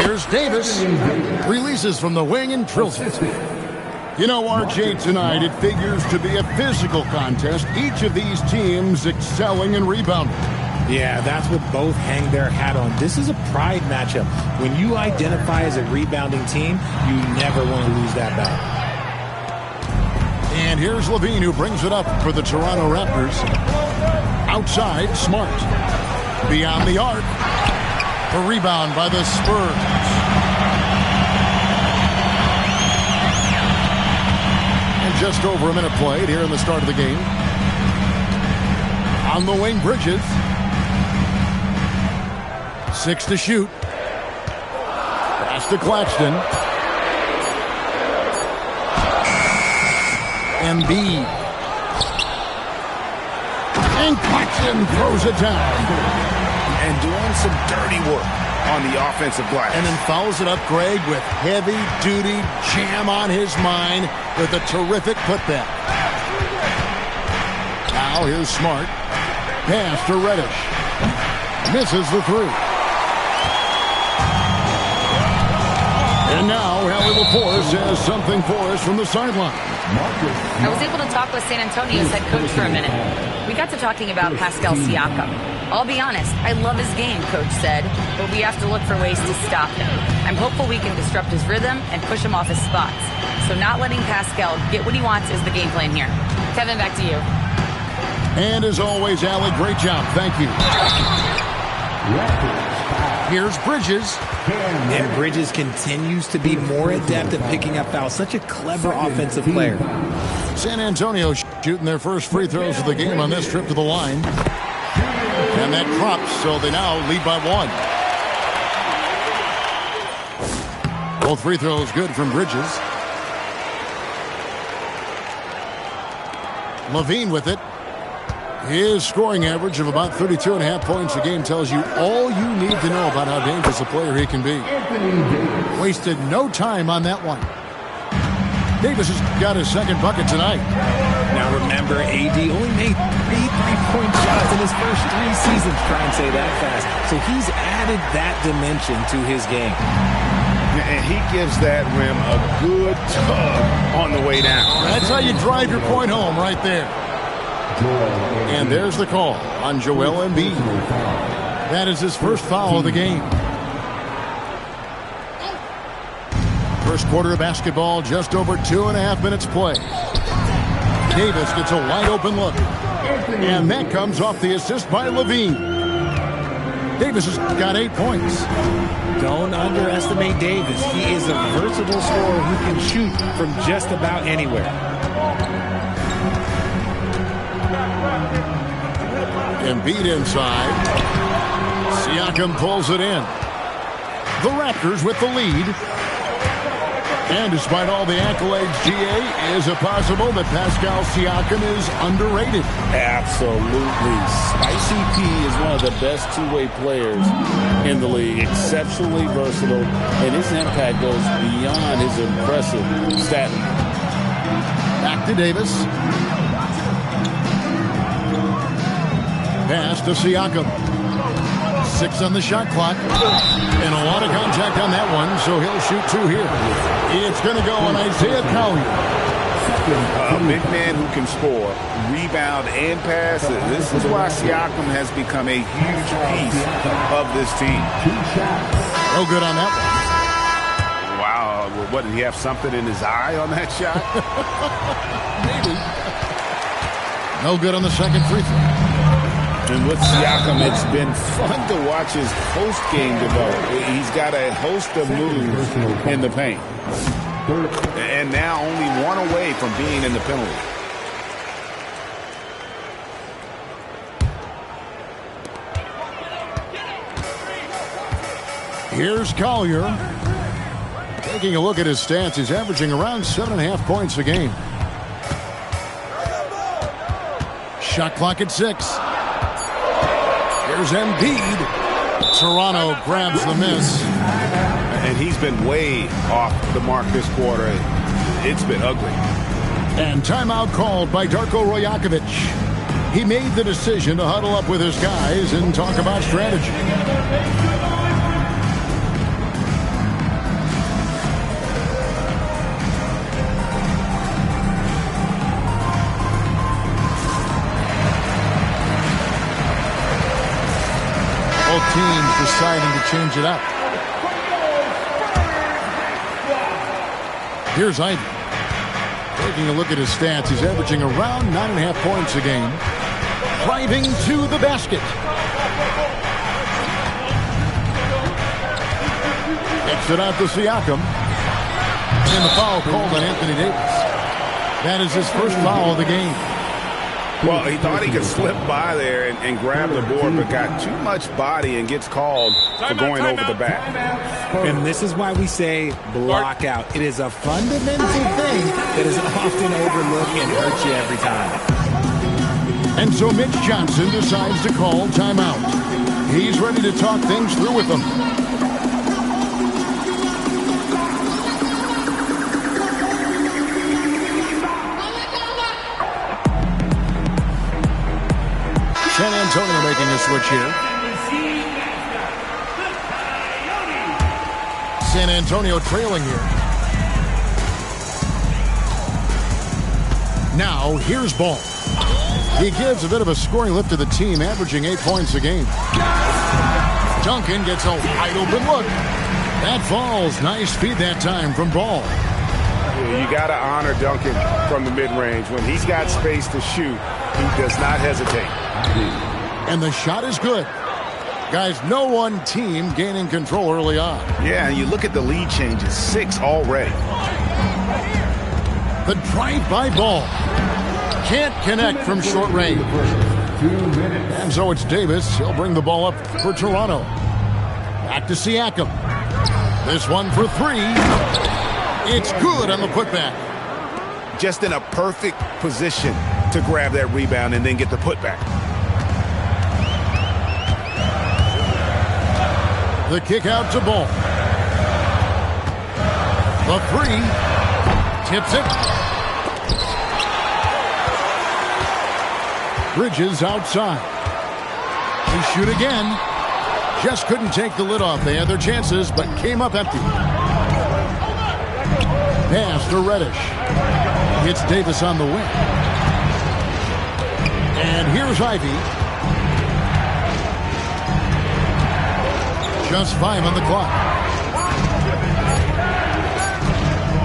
Here's Davis. Releases from the wing and drills it. You know, RJ, tonight it figures to be a physical contest. Each of these teams excelling in rebounding. Yeah, that's what both hang their hat on. This is a pride matchup. When you identify as a rebounding team, you never want to lose that battle. And here's Levine, who brings it up for the Toronto Raptors. Outside, Smart. Beyond the arc. A rebound by the Spurs. And just over a minute played here in the start of the game. On the wing, Bridges. 6 to shoot. Pass to Claxton. Embiid. And Claxton throws it down. And doing some dirty work on the offensive glass. And then follows it up, Greg, with heavy-duty jam on his mind with a terrific putback. Now here's Smart. Pass to Reddish. Misses the three. And now Hallie LaForce has something for us from the sideline. I was able to talk with San Antonio's head coach for a minute. We got to talking about Pascal Siakam. I'll be honest, I love his game, Coach said, but we have to look for ways to stop him. I'm hopeful we can disrupt his rhythm and push him off his spots. So not letting Pascal get what he wants is the game plan here. Kevin, back to you. And as always, Allie, great job. Thank you. Here's Bridges. And Bridges continues to be more adept at picking up fouls. Such a clever offensive player. San Antonio shooting their first free throws of the game on this trip to the line. And that drops, so they now lead by 1. Both free throws good from Bridges. Levine with it. His scoring average of about 32.5 points a game tells you all you need to know about how dangerous a player he can be. Wasted no time on that one. Davis has got his second bucket tonight. Now remember, AD only made 3 3-point shots in his first 3 seasons. Try and say that fast. So he's added that dimension to his game. And he gives that rim a good tug on the way down. That's how you drive your point home right there. And there's the call on Joel Embiid. That is his first foul of the game. First quarter of basketball, just over 2.5 minutes play. Davis gets a wide open look. And that comes off the assist by Levine. Davis has got 8 points. Don't underestimate Davis. He is a versatile scorer who can shoot from just about anywhere. Embiid inside. Siakam pulls it in. The Raptors with the lead. And despite all the accolades, GA, is it possible that Pascal Siakam is underrated? Absolutely. Spicy P is one of the best two-way players in the league. Exceptionally versatile, and his impact goes beyond his impressive stat. Back to Davis. Pass to Siakam. 6 on the shot clock. And a lot of contact on that one, so he'll shoot 2 here. It's going to go on Isaiah Collier. A big man who can score, rebound, and pass. This is why Siakam has become a huge piece of this team. No good on that one. Wow. What, did he have something in his eye on that shot? Maybe. No good on the second free throw. And with Siakam, it's been fun to watch his post game develop. He's got a host of moves in the paint. And now only 1 away from being in the penalty. Here's Collier. Taking a look at his stats, he's averaging around 7.5 points a game. Shot clock at 6. Here's Embiid. Toronto grabs the miss. And he's been way off the mark this quarter. It's been ugly. And timeout called by Darko Rajakovic. He made the decision to huddle up with his guys and talk about strategy. Both teams deciding to change it up. Here's Ivy. Taking a look at his stats, he's averaging around 9.5 points a game. Driving to the basket. Kicks it out to Siakam. And the foul called on Anthony Davis. That is his first foul of the game. Well, he thought he could slip by there and grab the board, but got too much body and gets called for going over the back. And this is why we say block out. It is a fundamental thing that is often overlooked and hurts you every time. And so Mitch Johnson decides to call timeout. He's ready to talk things through with them. San Antonio making a switch here. San Antonio trailing here. Now, here's Ball. He gives a bit of a scoring lift to the team, averaging 8 points a game. Duncan gets a wide open look. That falls. Nice feed that time from Ball. You got to honor Duncan from the mid-range. When he's got space to shoot, he does not hesitate. And the shot is good. Guys, no one team gaining control early on. Yeah, and you look at the lead changes, 6 already. The drive by Ball. Can't connect from short range. And so it's Davis. He'll bring the ball up for Toronto. Back to Siakam. This one for 3. It's good on the putback. Just in a perfect position to grab that rebound and then get the putback. The kick out to Ball. The 3. Tips it. Bridges outside. They shoot again. Just couldn't take the lid off. They had their chances, but came up empty. Pass to Reddish. Hits Davis on the wing. And here's Ivy. Just 5 on the clock.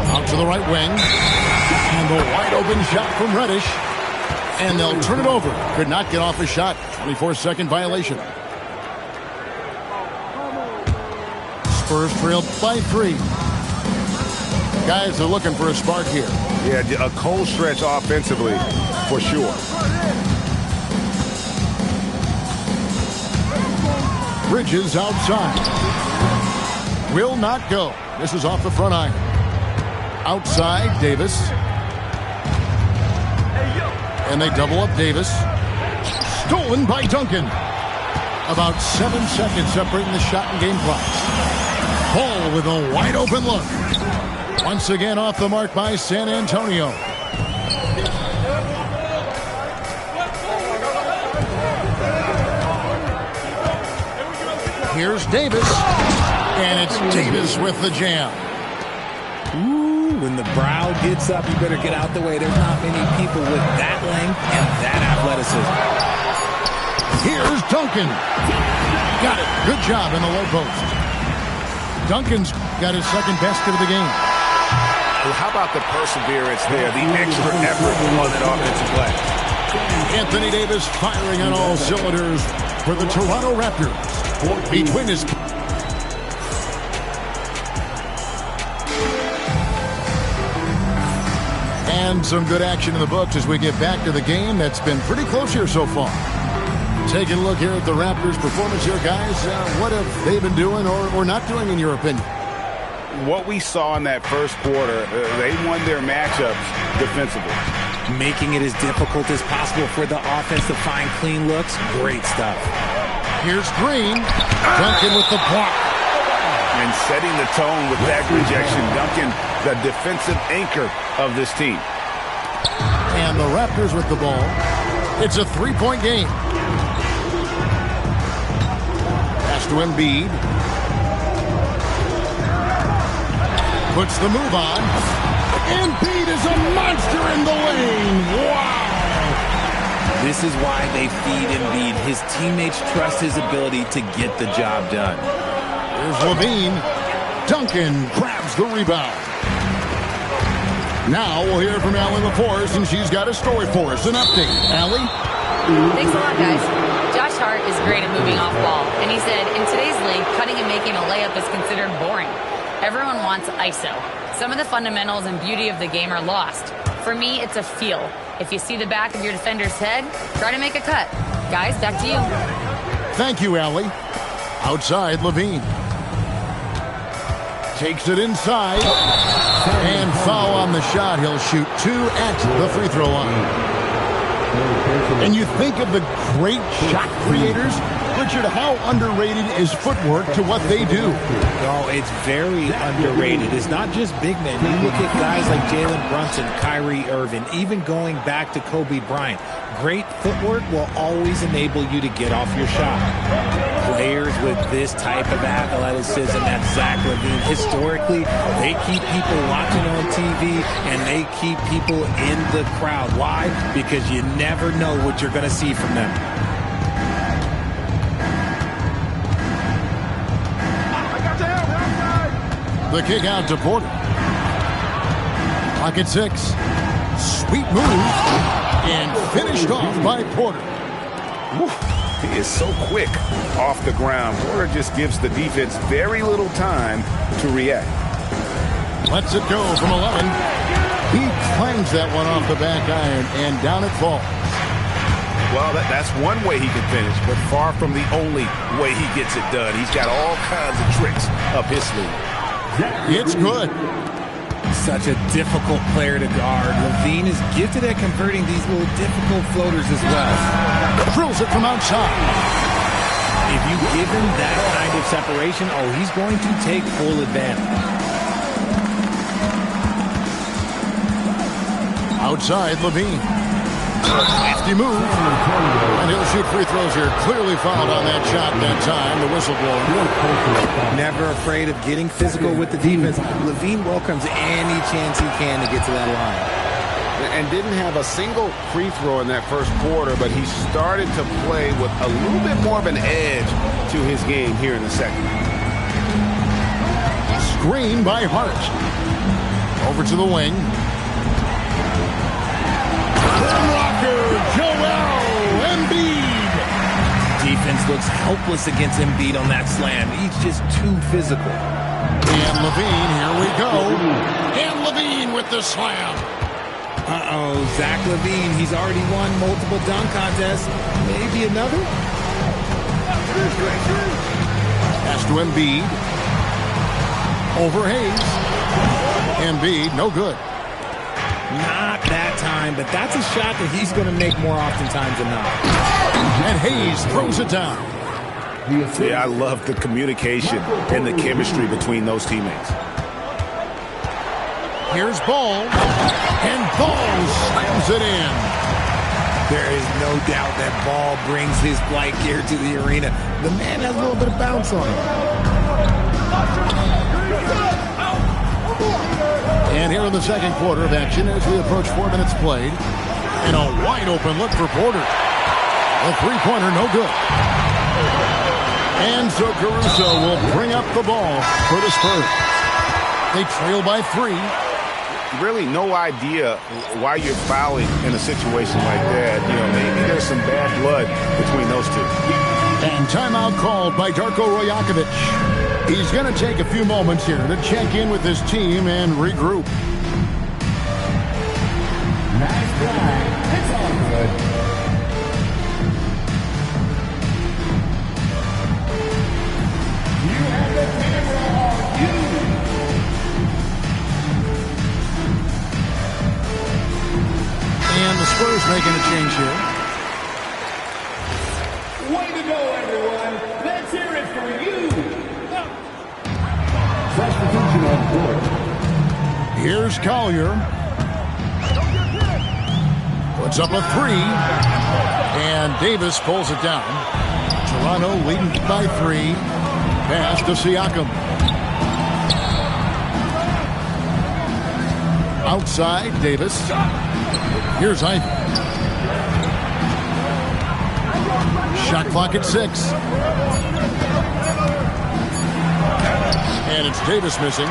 Out to the right wing. And the wide open shot from Reddish. And they'll turn it over. Could not get off a shot. 24-second violation. Spurs trailed by 3. Guys are looking for a spark here. Yeah, a cold stretch offensively, for sure. Bridges outside. Will not go. This is off the front iron. Outside, Davis. And they double up Davis. Stolen by Duncan. About 7 seconds separating the shot and game clocks. Ball with a wide open look. Once again off the mark by San Antonio. Here's Davis. And it's Davis with the jam. Ooh, when the brow gets up, you better get out the way. There's not many people with that length and that athleticism. Here's Duncan. Got it. Good job in the low post. Duncan's got his second basket of the game. Well, how about the perseverance there, the extra effort on that offensive play? Anthony Davis firing on all cylinders for the Toronto Raptors. Between his... And some good action in the books as we get back to the game that's been pretty close here so far. Taking a look here at the Raptors' performance here, guys. What have they been doing or not doing, in your opinion? What we saw in that first quarter, they won their matchups defensively. Making it as difficult as possible for the offense to find clean looks. Great stuff. Here's Green. Duncan with the block. And setting the tone with that rejection. Duncan, the defensive anchor of this team. And the Raptors with the ball. It's a 3-point game. Pass to Embiid. Puts the move on. Embiid is a monster in the lane. Wow. This is why they feed Embiid. His teammates trust his ability to get the job done. Here's Levine. Duncan grabs the rebound. Now we'll hear from Allie LaForce, and she's got a story for us. An update. Allie? Thanks a lot, guys. Josh Hart is great at moving off ball, and he said, in today's league, cutting and making a layup is considered boring. Everyone wants ISO. Some of the fundamentals and beauty of the game are lost. For me, it's a feel. If you see the back of your defender's head, try to make a cut. Guys, back to you. Thank you, Allie. Outside, Levine. Takes it inside. And foul on the shot. He'll shoot 2 at the free throw line. And you think of the great shot creators, Richard, how underrated is footwork to what they do? Oh, it's very underrated. It's not just big men. You look at guys like Jalen Brunson, Kyrie Irving, even going back to Kobe Bryant. Great footwork will always enable you to get off your shot. Players with this type of athleticism, that Zach LaVine, historically, they keep people watching on TV and they keep people in the crowd. Why? Because you never know what you're going to see from them. The kick out to Porter. Pocket 6. Sweet move. And finished off by Porter. He is so quick off the ground. Porter just gives the defense very little time to react. Lets it go from 11. He clangs that one off the back iron, and down it falls. Well, that's one way he can finish, but far from the only way he gets it done. He's got all kinds of tricks up his sleeve. It's good. Such a difficult player to guard. LaVine is gifted at converting these little difficult floaters as well. Drills it from outside. If you give him that kind of separation, oh, he's going to take full advantage. Outside, LaVine. Lefty move. And he'll shoot free throws here. Clearly fouled on that shot that time. The whistle blower. Never afraid of getting physical with the defense. LaVine welcomes any chance he can to get to that line. And didn't have a single free throw in that first quarter, but he started to play with a little bit more of an edge to his game here in the second. Screen by Hart. Over to the wing. Joel Embiid. Defense looks helpless against Embiid on that slam. He's just too physical. And LaVine, here we go. And LaVine with the slam. Uh-oh, Zach LaVine, he's already won multiple dunk contests. Maybe another? Pass to Embiid. Over Hayes. Embiid, no good. Not that time, but that's a shot that he's going to make more oftentimes than not. And Hayes throws it down. Yeah, I love the communication and the chemistry between those teammates. Here's Ball. And Ball slams it in. There is no doubt that Ball brings his flight gear to the arena. The man has a little bit of bounce on him. And here in the second quarter of action as we approach 4 minutes played. And a wide open look for Porter. A three-pointer, no good. And so Caruso will bring up the ball for the Spurs. They trail by 3. Really no idea why you're fouling in a situation like that. You know, maybe there's some bad blood between those two. And timeout called by Darko Rajakovic. He's going to take a few moments here to check in with his team and regroup. Nice try. It's all good. You have the camera on you. And the Spurs making a change here. Way to go, everyone. Let's hear it for you. Substitution on court. Here's Collier. Puts up a 3. And Davis pulls it down. Toronto leading by 3. Pass to Siakam. Outside, Davis. Here's Ivy. Shot clock at 6. And it's Davis missing.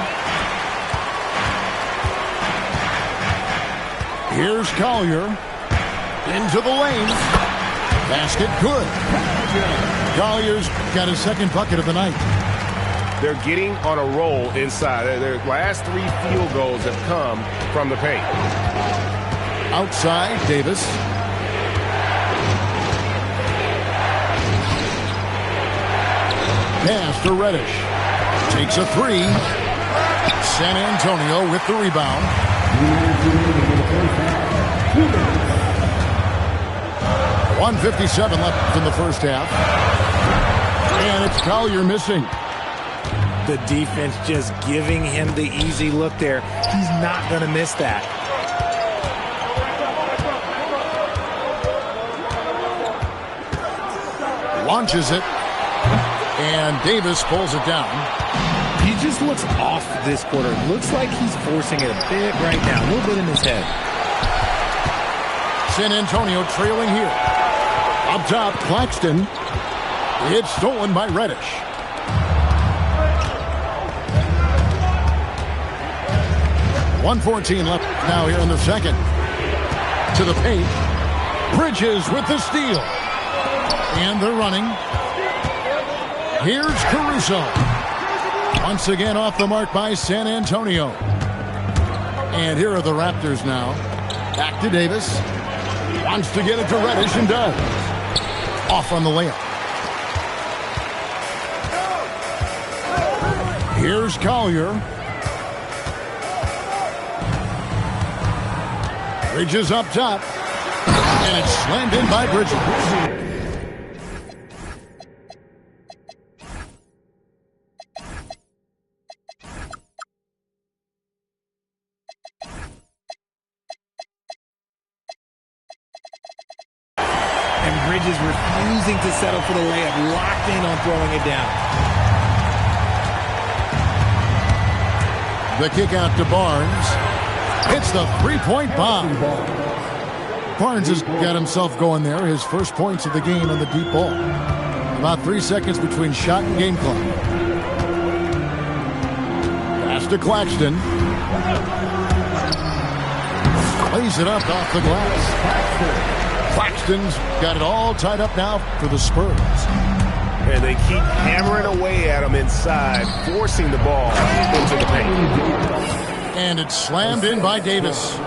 Here's Collier. Into the lane. Basket good. Collier's got his second bucket of the night. They're getting on a roll inside. Their last 3 field goals have come from the paint. Outside, Davis. Pass to Reddish. Takes a 3. San Antonio with the rebound. 1:57 left in the first half. And it's Collier missing. The defense just giving him the easy look there. He's not going to miss that. Launches it. And Davis pulls it down. He just looks off this quarter. Looks like he's forcing it a bit right now. A little bit in his head. San Antonio trailing here. Up top, Claxton. It's stolen by Reddish. .114 left now here in the second. To the paint. Bridges with the steal. And they're running. Here's Caruso. Once again off the mark by San Antonio. And here are the Raptors now. Back to Davis. Wants to get it to Reddish and does. Off on the layup. Here's Collier. Bridges up top. And it's slammed in by Bridges. Bridges refusing to settle for the layup, locked in on throwing it down. The kick out to Barnes. Hits the three-point bomb. Barnes has got himself going there. His first points of the game on the deep ball. About 3 seconds between shot and game clock. Pass to Claxton. Lays it up off the glass. Claxton's got it all tied up now for the Spurs. And they keep hammering away at him inside, forcing the ball into the paint. And it's slammed in by Davis.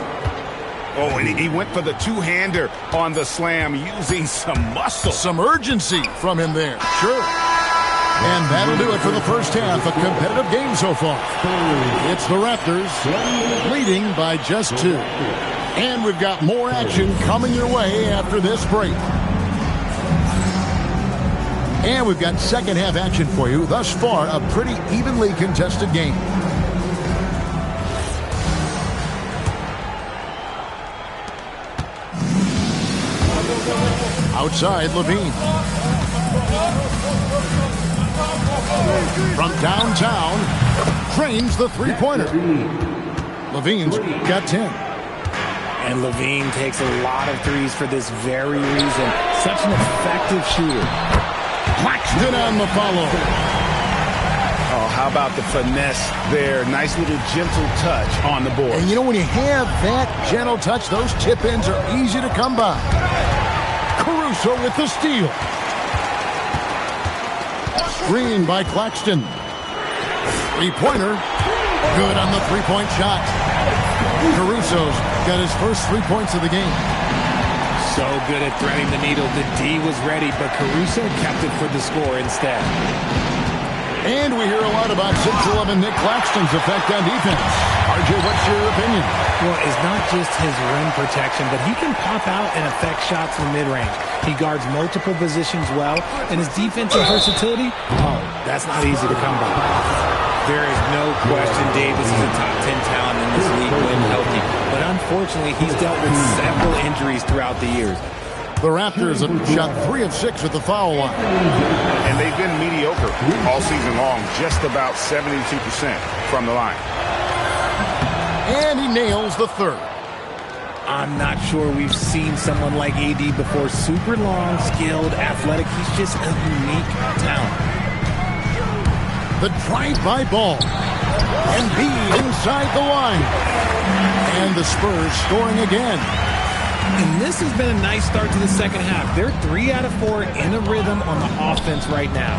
Oh, and he went for the two-hander on the slam, using some muscle. Some urgency from him there. Sure. And that'll do it for the first half. A competitive game so far. It's the Raptors leading by just 2. And we've got more action coming your way after this break. And we've got second half action for you. Thus far, a pretty evenly contested game. Outside, Levine. From downtown, drains the three-pointer. Levine's got 10. And Levine takes a lot of threes for this very reason. Such an effective shooter. Claxton on the follow. Oh, how about the finesse there? Nice little gentle touch on the board. And you know, when you have that gentle touch, those tip-ins are easy to come by. Caruso with the steal. Screen by Claxton. Three-pointer. Good on the three-point shot. Caruso's got his first 3 points of the game. So good at threading the needle. The D was ready, but Caruso kept it for the score instead. And we hear a lot about 6'11" Nick Claxton's effect on defense. RJ, what's your opinion? Well, it's not just his rim protection, but he can pop out and affect shots from mid-range. He guards multiple positions well, and his defensive versatility, that's not easy to come by. There is no question Davis is a top 10 talent in this league when healthy. But unfortunately, he's dealt with several injuries throughout the years. The Raptors have shot 3 of 6 at the foul line. And they've been mediocre all season long, just about 72% from the line. And he nails the third. I'm not sure we've seen someone like AD before. Super long, skilled, athletic. He's just a unique talent. The drive-by ball. Embiid inside the line. And the Spurs scoring again. And this has been a nice start to the second half. They're 3 out of 4 in a rhythm on the offense right now.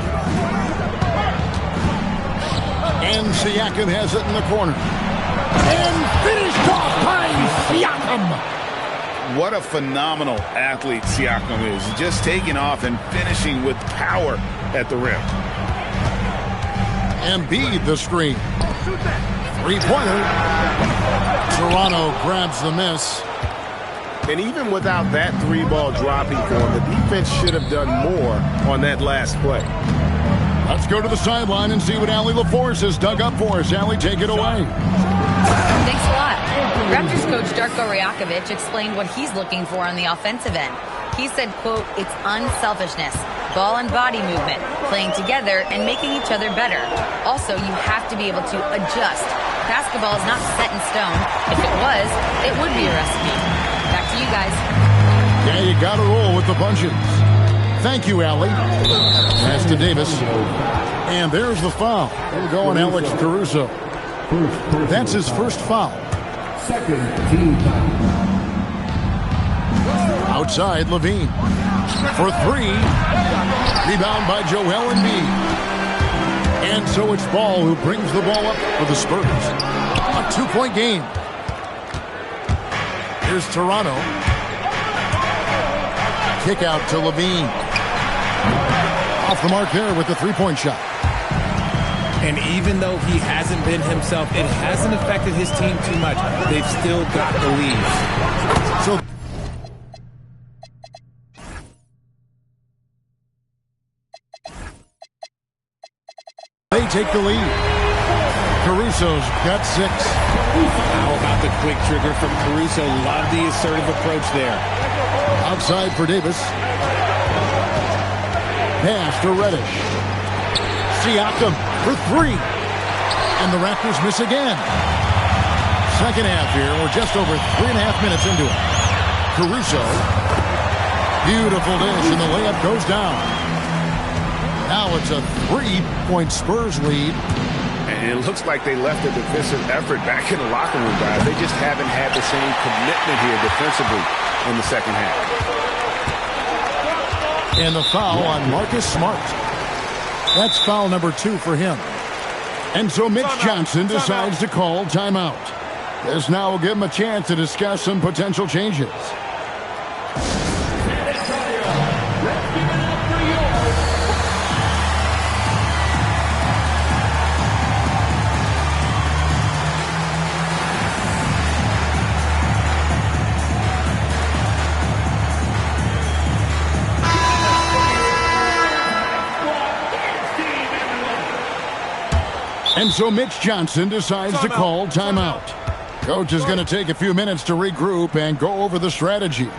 And Siakam has it in the corner. And finished off by Siakam. What a phenomenal athlete Siakam is. Just taking off and finishing with power at the rim. Embiid the screen. Three-pointer. Toronto grabs the miss. And even without that 3-ball dropping for him, the defense should have done more on that last play. Let's go to the sideline and see what Allie LaForce has dug up for us. Allie, take it away. Thanks a lot. Raptors coach Darko Rajakovic explained what he's looking for on the offensive end. He said, quote, it's unselfishness, ball and body movement, playing together and making each other better. Also, you have to be able to adjust. Basketball is not set in stone. If it was, it would be a recipe. Back to you guys. Yeah, you got to roll with the punches. Thank you, Allie. Pass to Davis. And there's the foul. It'll go on Alex Caruso. That's his first foul. Second team foul. Outside, Levine. For 3. Rebound by Joel Embiid. And so it's Ball who brings the ball up for the Spurs. A 2-point game. Here's Toronto. Kick out to Levine. Off the mark there with the 3-point shot. And even though he hasn't been himself, it hasn't affected his team too much. They've still got the lead. So they take the lead. Caruso's got 6. How about the quick trigger from Caruso? Love the assertive approach there. Outside for Davis. Pass to Reddish. Siakam for 3. And the Raptors miss again. Second half here. We're just over 3.5 minutes into it. Caruso. Beautiful dish, and the layup goes down. Now it's a 3-point Spurs lead. And it looks like they left the defensive effort back in the locker room, guys. They just haven't had the same commitment here defensively in the second half. And the foul on Marcus Smart. That's foul number 2 for him. And so Mitch Johnson decides to call timeout. This now will give him a chance to discuss some potential changes. And so Mitch Johnson decides to call timeout. Coach is going to take a few minutes to regroup and go over the strategy.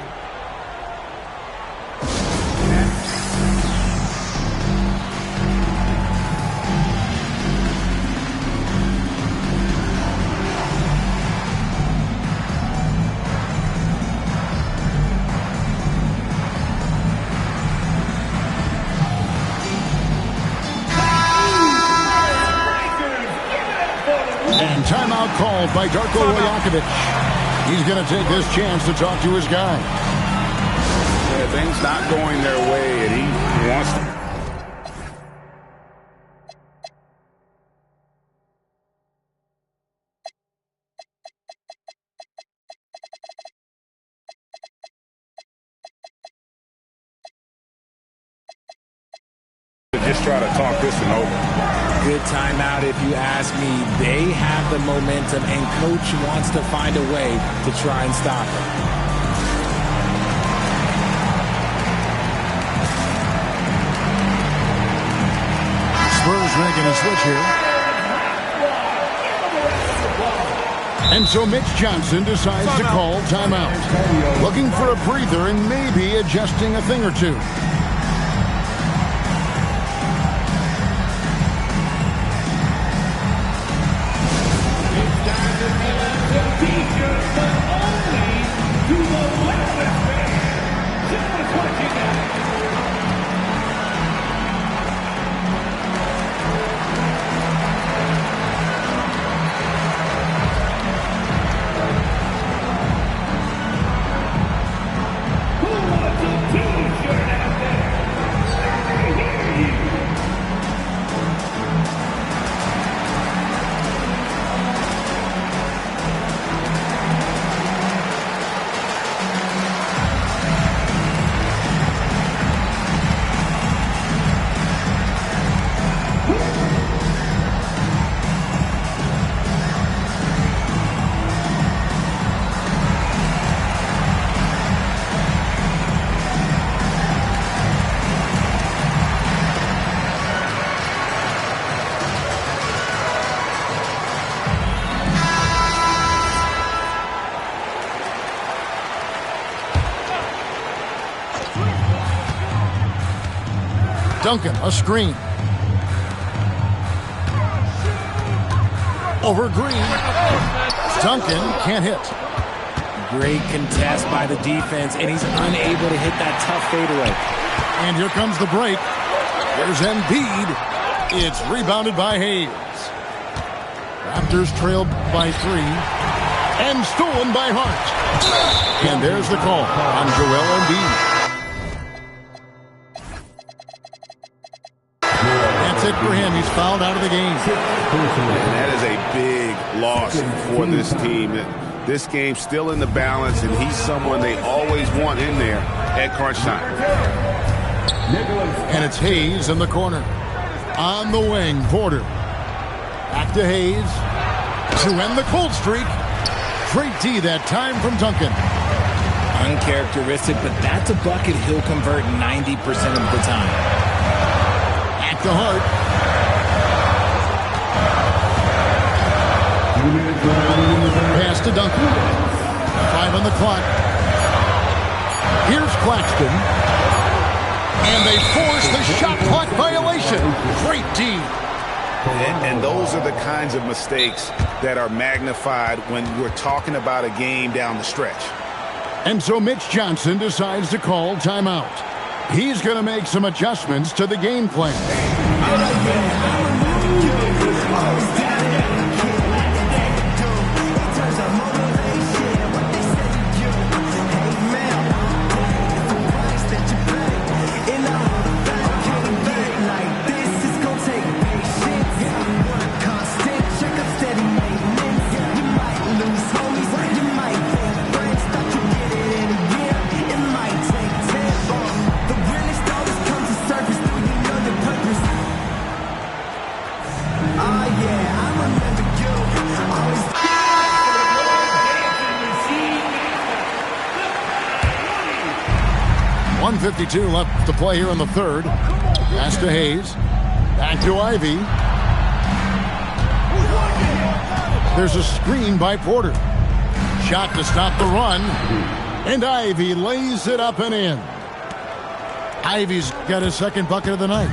And timeout called by Darko Rajakovic. He's going to take this chance to talk to his guy. Yeah, things not going their way, and he wants to. Just try to talk this one over. Good timeout if you ask me. They have the momentum, and coach wants to find a way to try and stop it. Spurs making a switch here. And so Mitch Johnson decides to call timeout. Looking for a breather and maybe adjusting a thing or two. Duncan, a screen. Over Green. Duncan can't hit. Great contest by the defense, and he's unable to hit that tough fadeaway. And here comes the break. There's Embiid. It's rebounded by Hayes. Raptors trailed by 3. And stolen by Hart. And there's the call on Joel Embiid. That's it for him. He's fouled out of the game. And that is a big loss for this team. This game's still in the balance, and he's someone they always want in there at crunch time. And it's Hayes in the corner. On the wing, Porter. Back to Hayes. To end the cold streak. Great D that time from Duncan. Uncharacteristic, but that's a bucket he'll convert 90% of the time. Back to Hart. Pass to Duncan. 5 on the clock. Here's Claxton. And they force the shot clock violation. Great D. And those are the kinds of mistakes that are magnified when we're talking about a game down the stretch. And so Mitch Johnson decides to call timeout. He's going to make some adjustments to the game plan. .52 left to play here in the third. Pass to Hayes. Back to Ivy. There's a screen by Porter. Shot to stop the run. And Ivy lays it up and in. Ivy's got his second bucket of the night.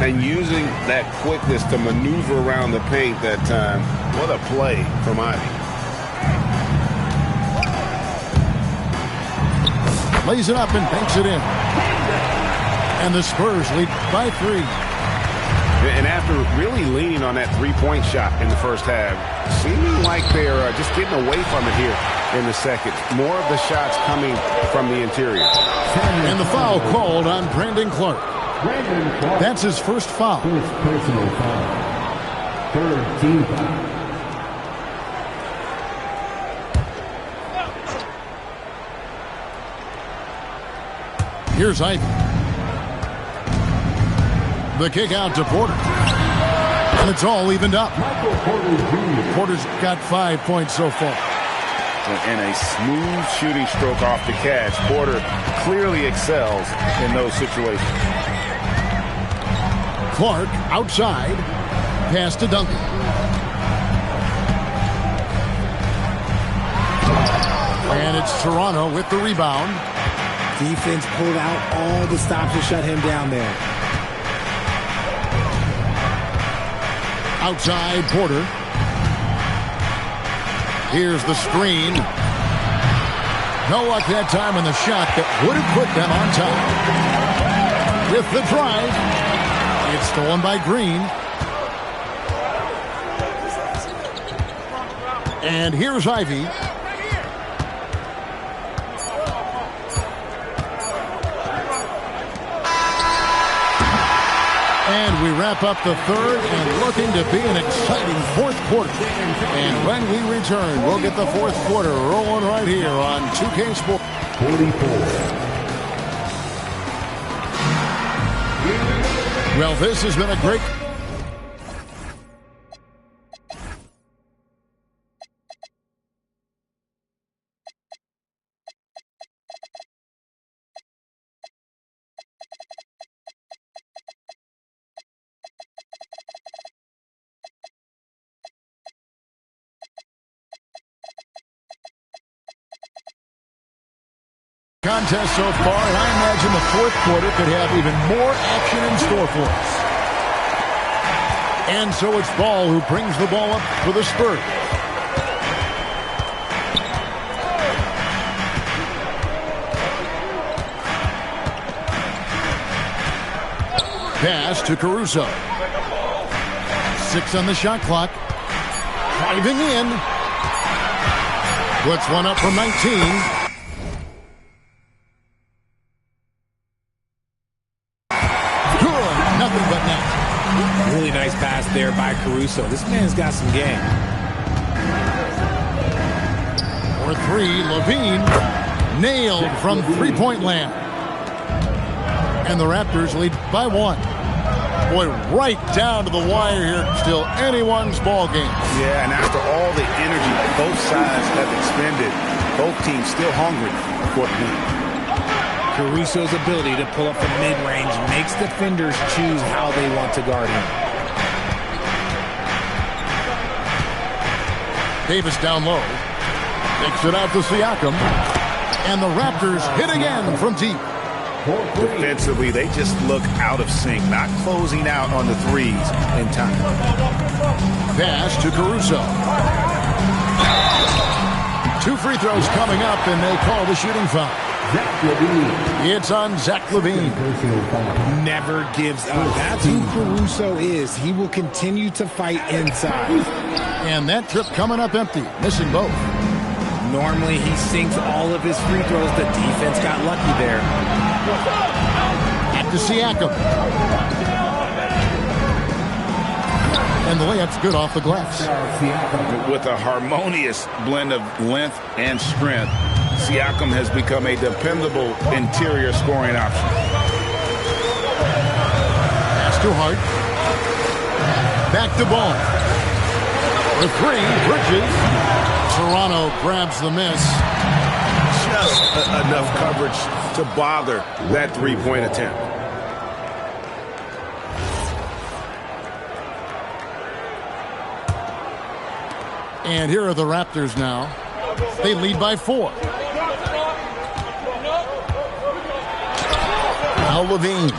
And using that quickness to maneuver around the paint that time. What a play from Ivy. Lays it up and banks it in. And the Spurs lead by 3. And after really leaning on that three-point shot in the first half, seeming like they're just getting away from it here in the second. More of the shots coming from the interior. And the foul called on Brandon Clark. That's his first foul. First personal foul. Third team foul. Here's Ivy. The kick out to Porter. And it's all evened up. Porter's got 5 points so far. And a smooth shooting stroke off the catch. Porter clearly excels in those situations. Clark outside. Pass to Duncan. And it's Toronto with the rebound. Defense pulled out all the stops to shut him down there. Outside Porter. Here's the screen. No luck that time on the shot that would have put them on top. With the drive. It's stolen by Green. And here's Ivy. And we wrap up the third and looking to be an exciting fourth quarter. And when we return, we'll get the fourth quarter rolling right here on 2K Sports. 44. Well, this has been a great Contest so far, and I imagine the fourth quarter could have even more action in store for us. And so it's Ball who brings the ball up for the Spurs. Pass to Caruso. 6 on the shot clock. Driving in. Puts one up from 19. Nothing but net. Really nice pass there by Caruso. This man's got some game. For 3, Levine nailed from three-point land. And the Raptors lead by 1. Boy, right down to the wire here. Still anyone's ball game. Yeah, and after all the energy both sides have expended, both teams still hungry for the win. Caruso's ability to pull up from mid-range makes defenders choose how they want to guard him. Davis down low. Takes it out to Siakam. And the Raptors hit again from deep. Defensively, they just look out of sync, not closing out on the threes in time. Pass to Caruso. 2 free throws coming up, and they call the shooting foul. It's on Zach LaVine. Never gives up. That's who Caruso is. He will continue to fight inside. And that trip coming up empty, missing both. Normally he sinks all of his free throws. The defense got lucky there. Back to Siakam. And the layup's good off the glass. With a harmonious blend of length and strength, Siakam has become a dependable interior scoring option. Pass to Hart. Back to Ball. The 3, Bridges. Toronto grabs the miss. Just enough coverage to bother that three-point attempt. And here are the Raptors now. They lead by 4. Now Levine.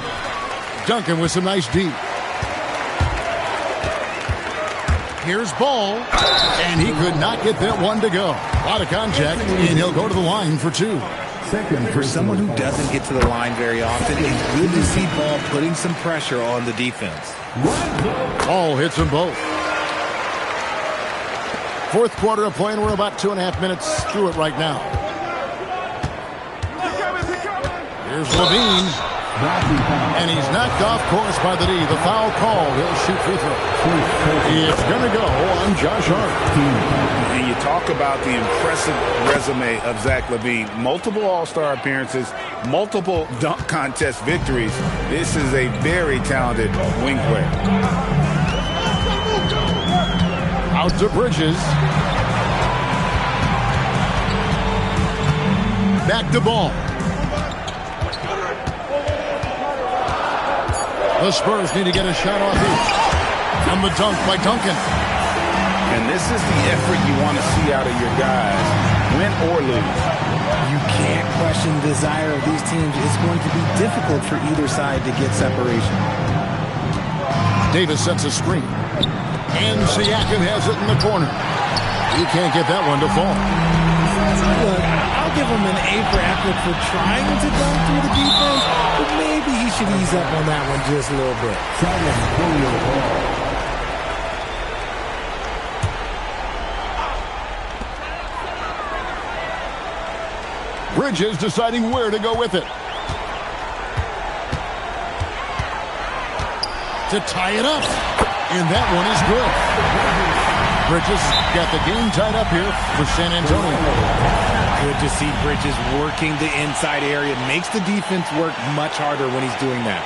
Duncan with some nice D. Here's Ball. And he could not get that one to go. A lot of contact, and he'll go to the line for 2. For someone who doesn't get to the line very often, it's good to see Ball putting some pressure on the defense. Ball hits them both. Fourth quarter of play, and we're about 2.5 minutes through it right now. Here's Levine. And he's knocked off course by the D. The foul call. He'll shoot free throw. It's going to go on Josh Hart. And you talk about the impressive resume of Zach LaVine. Multiple All-Star appearances, multiple dunk contest victories. This is a very talented wing player. Out to Bridges. Back to Ball. The Spurs need to get a shot off each. And the dunk by Duncan. And this is the effort you want to see out of your guys, win or lose. You can't question the desire of these teams. It's going to be difficult for either side to get separation. Davis sets a screen. And Siakam has it in the corner. He can't get that one to fall. Look, I'll give him an A for effort for trying to dunk through the defense, but maybe he should ease up on that one just a little bit. Bridges deciding where to go with it. To tie it up. And that one is good. Bridges got the game tied up here for San Antonio. Good to see Bridges working the inside area. Makes the defense work much harder when he's doing that.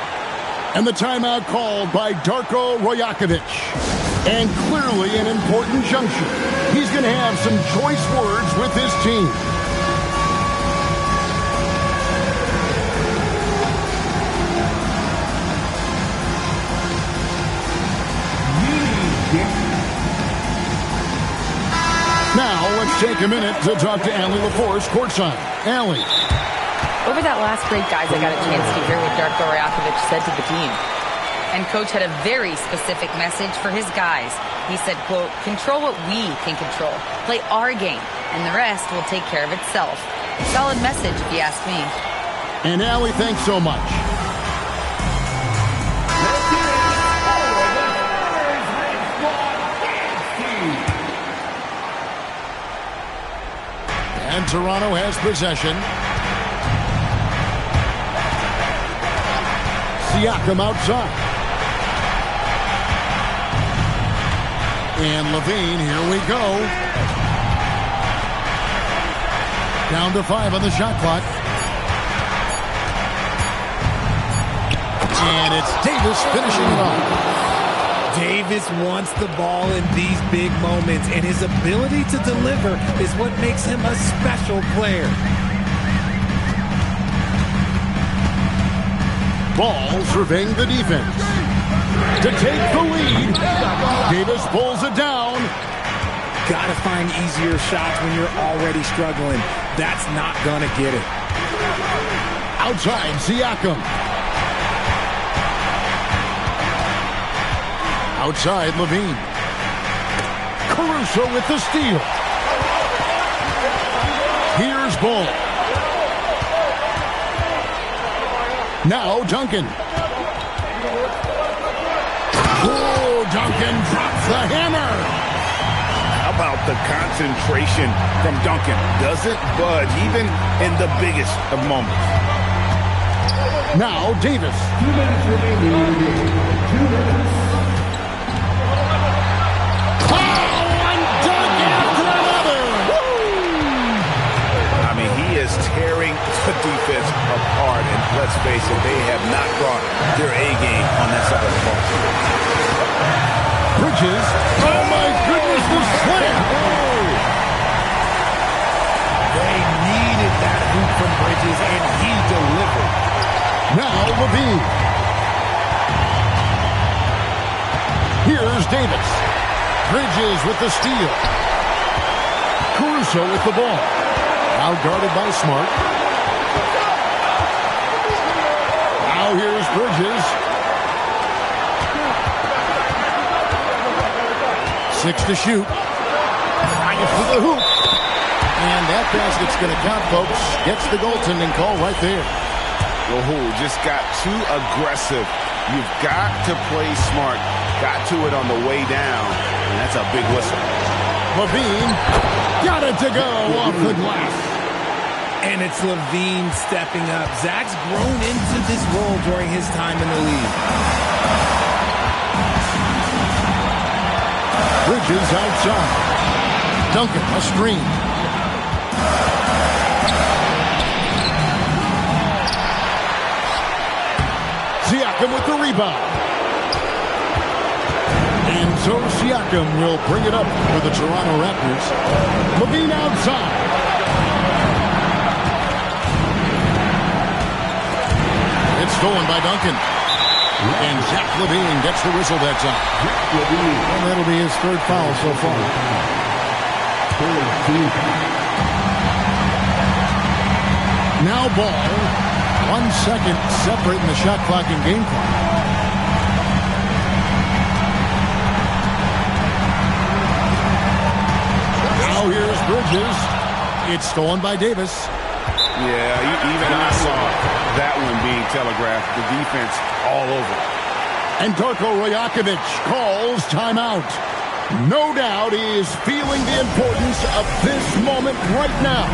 And the timeout called by Darko Rajakovic. And clearly an important juncture. He's going to have some choice words with his team. Now, let's take a minute to talk to Allie LaForce courtside. Allie. Over that last break, guys, I got a chance to hear what Darko Rajakovic said to the team. And Coach had a very specific message for his guys. He said, quote, control what we can control. Play our game, and the rest will take care of itself. Solid message, if you ask me. And Allie, thanks so much. And Toronto has possession. Siakam outside. And Levine, here we go. Down to 5 on the shot clock. And it's Davis finishing it off. Davis wants the ball in these big moments, and his ability to deliver is what makes him a special player. Ball surveying the defense. To take the lead. Davis pulls it down. Gotta find easier shots when you're already struggling. That's not gonna get it. Outside, Siakam. Outside, Levine. Caruso with the steal. Here's Ball. Now Duncan. Oh, Duncan drops the hammer. How about the concentration from Duncan? Doesn't budge even in the biggest of moments. Now Davis. 2 minutes remaining. 2 minutes. Tearing the defense apart, and let's face it, they have not brought their A game on that side of the ball. Bridges, oh my goodness, the slam! They needed that hoop from Bridges, and he delivered. Now Levine. Here's Davis. Bridges with the steal. Caruso with the ball. Now guarded by Smart. Now here's Bridges. 6 to shoot. Bryant for the hoop. And that basket's going to count, folks. Gets the goaltending call right there. Oh, just got too aggressive. You've got to play smart. Got to it on the way down. And that's a big whistle. Levine got it to go off the glass. And it's Levine stepping up. Zach's grown into this role during his time in the league. Bridges outside. Duncan, a screen. Siakam with the rebound. And so Siakam will bring it up for the Toronto Raptors. Levine outside. It's stolen by Duncan. And Zach Levine gets the whistle that time. And that'll be his 3rd foul so far. Now Ball. 1 second separating the shot clock and game clock. Now here's Bridges. It's stolen by Davis. Yeah, even I saw that one being telegraphed. The defense all over. And Darko Rajakovic calls timeout. No doubt he is feeling the importance of this moment right now.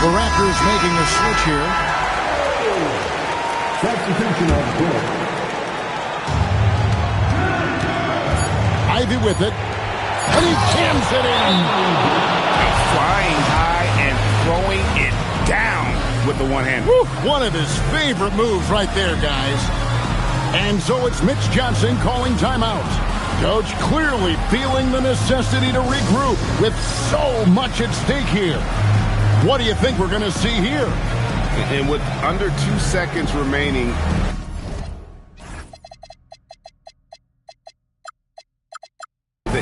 The Raptors making a switch here. Substitution on the court. Ivy with it. And he jams it in. Flying high and throwing it down. with the one-hand. One of his favorite moves right there, guys. And so it's Mitch Johnson calling timeout. Coach clearly feeling the necessity to regroup with so much at stake here. What do you think we're going to see here? And with under 2 seconds remaining,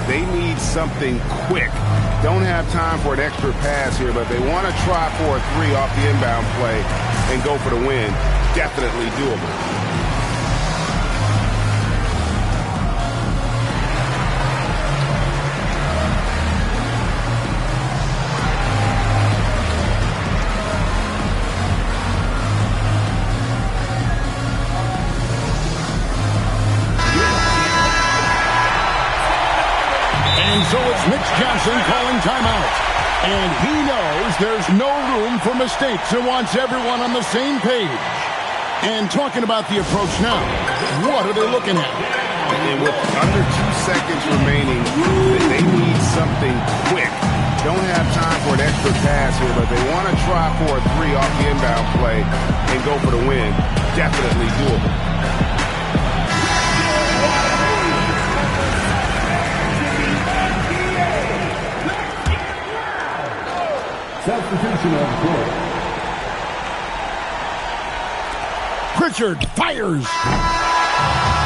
they need something quick. Don't have time for an extra pass here, but they want to try for a 3 off the inbound play and go for the win. Definitely doable. So it's Mitch Johnson calling timeout. And he knows there's no room for mistakes and wants everyone on the same page. And talking about the approach now, what are they looking at? And with under 2 seconds remaining, they need something quick. Don't have time for an extra pass here, but they want to try for a 3 off the inbound play and go for the win. Definitely doable. Substitution on the court. Pritchard fires.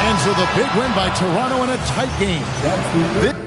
And so the big win by Toronto in a tight game.